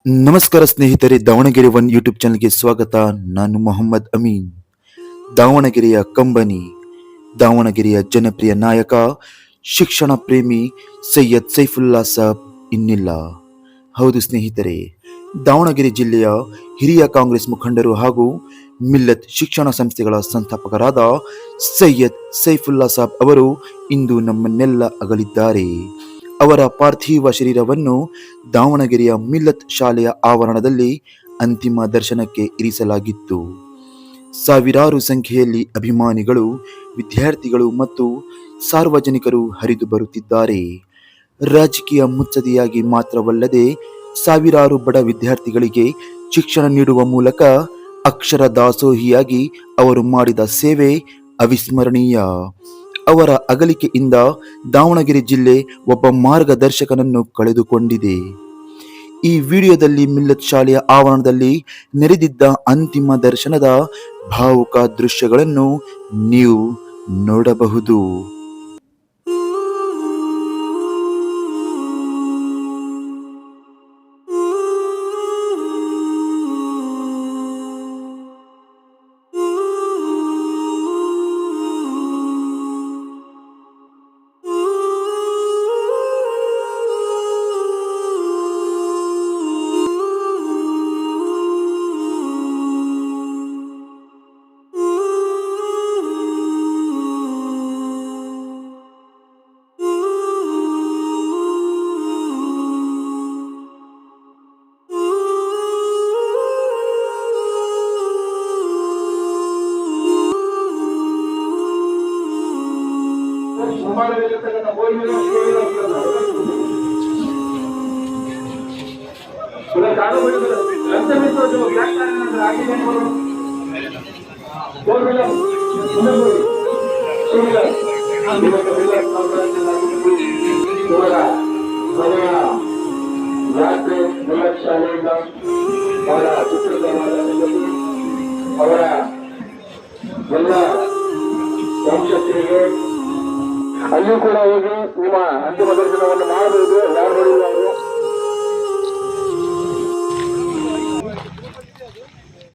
ನಮಸ್ಕಾರ ಸ್ನೇಹಿತರೆ, Davanagere one YouTube ಚಾನಲ್ಗೆ ಸ್ವಾಗತ. ನಾನು ಮೊಹಮ್ಮದ್ ಅಮೀನ್. ದಾವಣಗೆರೆಯ ಕಂಬನಿ, ದಾವಣಗೆರೆಯ ಜನಪ್ರಿಯ ನಾಯಕ, ಶಿಕ್ಷಣ ಪ್ರೇಮಿ ಸೈಯದ್ ಸೈಫುಲ್ಲಾ ಸಾಬ್ ಇನ್ನಿಲ್ಲ. ಹೌದು ಸ್ನೇಹಿತರೆ, ದಾವಣಗೆರೆ ಜಿಲ್ಲೆಯ ಹಿರಿಯ ಕಾಂಗ್ರೆಸ್ ಮುಖಂಡರು ಹಾಗೂ ಮಿಲ್ಲತ್ ಶಿಕ್ಷಣ ಸಂಸ್ಥೆಗಳ ಸಂಸ್ಥಾಪಕರಾದ ಸೈಯದ್ ಸೈಫುಲ್ಲಾ ಸಾಬ್ ಅವರು ಇಂದು ನಮ್ಮನ್ನೆಲ್ಲ ಅಗಲಿದ್ದಾರೆ. ಅವರ ಪಾರ್ಥಿವ ಶರೀರವನ್ನು ದಾವಣಗೆರೆಯ ಮಿಲ್ಲತ್ ಶಾಲೆಯ ಆವರಣದಲ್ಲಿ ಅಂತಿಮ ದರ್ಶನಕ್ಕೆ ಇರಿಸಲಾಗಿತ್ತು. ಸಾವಿರಾರು ಸಂಖ್ಯೆಯಲ್ಲಿ ಅಭಿಮಾನಿಗಳು, ವಿದ್ಯಾರ್ಥಿಗಳು ಮತ್ತು ಸಾರ್ವಜನಿಕರು ಹರಿದು ಬರುತ್ತಿದ್ದಾರೆ. ರಾಜಕೀಯ ಮುತ್ಸದಿಯಾಗಿ ಮಾತ್ರವಲ್ಲದೆ ಸಾವಿರಾರು ಬಡ ವಿದ್ಯಾರ್ಥಿಗಳಿಗೆ ಶಿಕ್ಷಣ ನೀಡುವ ಮೂಲಕ ಅಕ್ಷರ ದಾಸೋಹಿಯಾಗಿ ಅವರು ಮಾಡಿದ ಸೇವೆ ಅವಿಸ್ಮರಣೀಯ. ಅವರ ಅಗಲಿಕೆಯಿಂದ ದಾವಣಗೆರೆ ಜಿಲ್ಲೆ ಒಬ್ಬ ಮಾರ್ಗದರ್ಶಕನನ್ನು ಕಳೆದುಕೊಂಡಿದೆ. ಈ ವಿಡಿಯೋದಲ್ಲಿ ಮಿಲ್ಲತ್ ಶಾಲೆಯ ಆವರಣದಲ್ಲಿ ನೆರೆದಿದ್ದ ಅಂತಿಮ ದರ್ಶನದ ಭಾವುಕ ದೃಶ್ಯಗಳನ್ನು ನೀವು ನೋಡಬಹುದು. ಅವರ ಎಲ್ಲ ವಂಶಸ್ಥರಿಗೆ ಅಲ್ಲಿ ಕೂಡ ಹೋಗಿ ನಿಮ್ಮ ಅಂತಿಮ ದರ್ಶನವನ್ನು ಮಾಡಬಹುದು. ಯಾರು ನೋಡಿಲ್ಲ ಅವರು